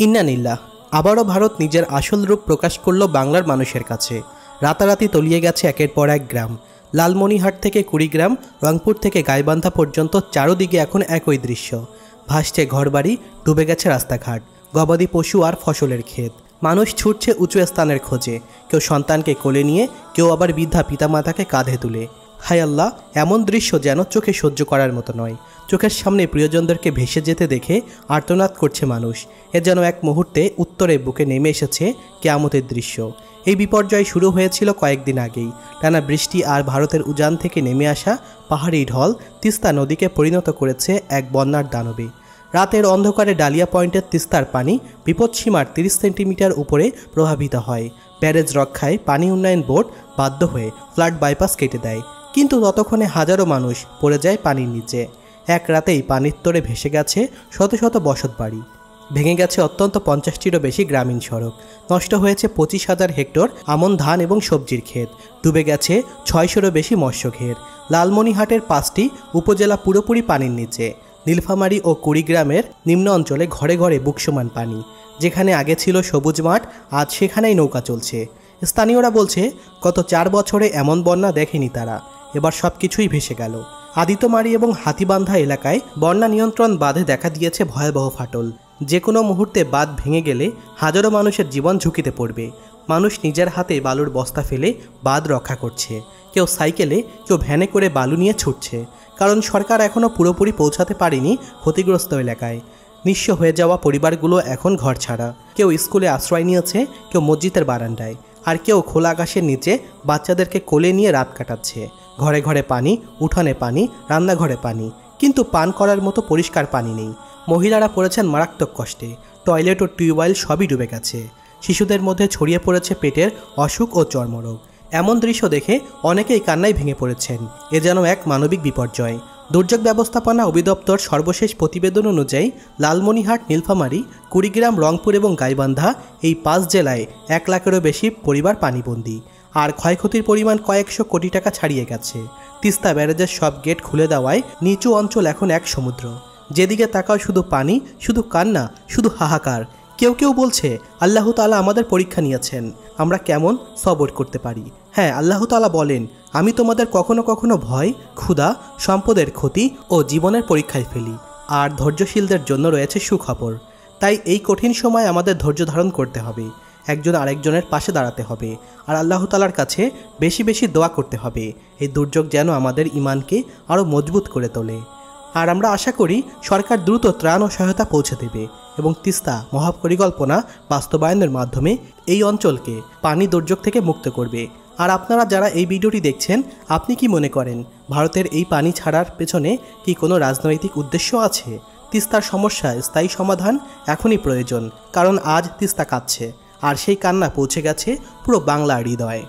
ইন্নানিল্লাহ। আবারও ভারত নিজের আসল রূপ প্রকাশ করল বাংলার মানুষের কাছে। রাতারাতি তলিয়ে গেছে একের পর এক গ্রাম। লালমনিরহাট থেকে কুড়িগ্রাম, রংপুর থেকে গাইবান্ধা পর্যন্ত চারদিকে এখন একই দৃশ্য। ভাসছে ঘরবাড়ি, ডুবে গেছে রাস্তাঘাট, গবাদি পশু আর ফসলের ক্ষেত। মানুষ ছুটছে উঁচু স্থানের খোঁজে, কেউ সন্তানকে কোলে নিয়ে, কেউ আবার বৃদ্ধা পিতামাতাকে কাঁধে তুলে। হায় আল্লাহ, এমন দৃশ্য যেন চোখে সহ্য করার মতো নয়। চোখের সামনে প্রিয়জনদেরকে ভেসে যেতে দেখে আর্তনাদ করছে মানুষ। এ যেন এক মুহূর্তে উত্তরে বুকে নেমে এসেছে কেয়ামতের দৃশ্য। এই বিপর্যয় শুরু হয়েছিল কয়েকদিন আগেই। টানা বৃষ্টি আর ভারতের উজান থেকে নেমে আসা পাহাড়ি ঢল তিস্তা নদীকে পরিণত করেছে এক বন্যার দানবে। রাতের অন্ধকারে ডালিয়া পয়েন্টের তিস্তার পানি বিপদসীমার 30 সেন্টিমিটার উপরে প্রভাবিত হয়। ব্যারেজ রক্ষায় পানি উন্নয়ন বোর্ড বাধ্য হয়ে ফ্লাড বাইপাস কেটে দেয়, কিন্তু ততক্ষণে হাজারো মানুষ পড়ে যায় পানির নিচে। এক রাতেই পানির তরে ভেসে গেছে শত শত বসতবাড়ি, ভেঙে গেছে অত্যন্ত 50টিরও বেশি গ্রামীণ সড়ক, নষ্ট হয়েছে 25,000 হেক্টর আমন ধান এবং সবজির ক্ষেত, ডুবে গেছে 600-রও বেশি মৎস্যঘের। লালমনিরহাটের 5টি উপজেলা পুরোপুরি পানির নিচে। নীলফামারী ও কুড়িগ্রামের নিম্ন অঞ্চলে ঘরে ঘরে বুকসমান পানি। যেখানে আগে ছিল সবুজ মাঠ, আজ সেখানেই নৌকা চলছে। স্থানীয়রা বলছে গত 4 বছরে এমন বন্যা দেখেনি তারা। এবার সব কিছুই ভেসে গেল। আদিতমারি এবং হাতিবান্ধা এলাকায় বন্যা নিয়ন্ত্রণ বাঁধে দেখা দিয়েছে ভয়াবহ ফাটল। যে কোনো মুহূর্তে বাঁধ ভেঙে গেলে হাজারো মানুষের জীবন ঝুঁকিতে পড়বে। মানুষ নিজের হাতে বালুর বস্তা ফেলে বাঁধ রক্ষা করছে। কেউ সাইকেলে, কেউ ভ্যানে করে বালু নিয়ে ছুটছে, কারণ সরকার এখনও পুরোপুরি পৌঁছাতে পারেনি ক্ষতিগ্রস্ত এলাকায়। নিঃস্ব হয়ে যাওয়া পরিবারগুলো এখন ঘর ছাড়া। কেউ স্কুলে আশ্রয় নিয়েছে, কেউ মসজিদের বারান্দায়, আর কেউ খোলা আকাশের নিচে বাচ্চাদেরকে কোলে নিয়ে রাত কাটাচ্ছে। ঘরে ঘরে পানি, উঠানে পানি, রান্নাঘরে পানি, কিন্তু পান করার মতো পরিষ্কার পানি নেই। মহিলারা পড়েছেন মারাত্মক কষ্টে। টয়লেট ও টিউবওয়েল সবই ডুবে গেছে। শিশুদের মধ্যে ছড়িয়ে পড়েছে পেটের অসুখ ও চর্মরোগ। এমন দৃশ্য দেখে অনেকেই কান্নায় ভেঙে পড়েছেন। এ যেন এক মানবিক বিপর্যয়। দুর্যোগ ব্যবস্থাপনা অধিদপ্তর সর্বশেষ প্রতিবেদন অনুযায়ী লালমনিরহাট, নীলফামারী, কুড়িগ্রাম, রংপুর এবং গাইবান্ধা এই 5 জেলায় 1 লাখেরও বেশি পরিবার পানিবন্দী। আর ক্ষয়ক্ষতির পরিমাণ কয়েকশো কোটি টাকা ছাড়িয়ে গেছে। তিস্তা ব্যারেজের সব গেট খুলে দেওয়ায় নিচু অঞ্চল এখন এক সমুদ্র। যেদিকে তাকাও শুধু পানি, শুধু কান্না, শুধু হাহাকার। কেউ কেউ বলছে আল্লাহ তাআলা আমাদের পরীক্ষা নিয়েছেন, আমরা কেমন সবর করতে পারি। হ্যাঁ, আল্লাহ তাআলা বলেন, আমি তোমাদের কখনো কখনো ভয়, ক্ষুধা, সম্পদের ক্ষতি ও জীবনের পরীক্ষায় ফেলি। আর ধৈর্যশীলদের জন্য রয়েছে সুখবর। তাই এই কঠিন সময় আমাদের ধৈর্য ধারণ করতে হবে, একজন আরেকজনের পাশে দাঁড়াতে হবে, আর আল্লাহ তাআলার কাছে বেশি বেশি দোয়া করতে হবে। এই দুর্যোগ যেন আমাদের ঈমানকে আরও মজবুত করে তোলে। আর আমরা আশা করি সরকার দ্রুত ত্রাণ ও সহায়তা পৌঁছে দেবে এবং তিস্তা মহাপরিকল্পনা বাস্তবায়নের মাধ্যমে এই অঞ্চলকে পানি দুর্যোগ থেকে মুক্ত করবে। আর আপনারা যারা এই ভিডিওটি দেখছেন, আপনি কি মনে করেন ভারতের এই পানি ছাড়ার পেছনে কি কোনো রাজনৈতিক উদ্দেশ্য আছে? তিস্তার সমস্যার স্থায়ী সমাধান এখনই প্রয়োজন, কারণ আজ তিস্তা কাঁদছে, আর সেই কান্না পৌঁছে গেছে পুরো বাংলার হৃদয়ে।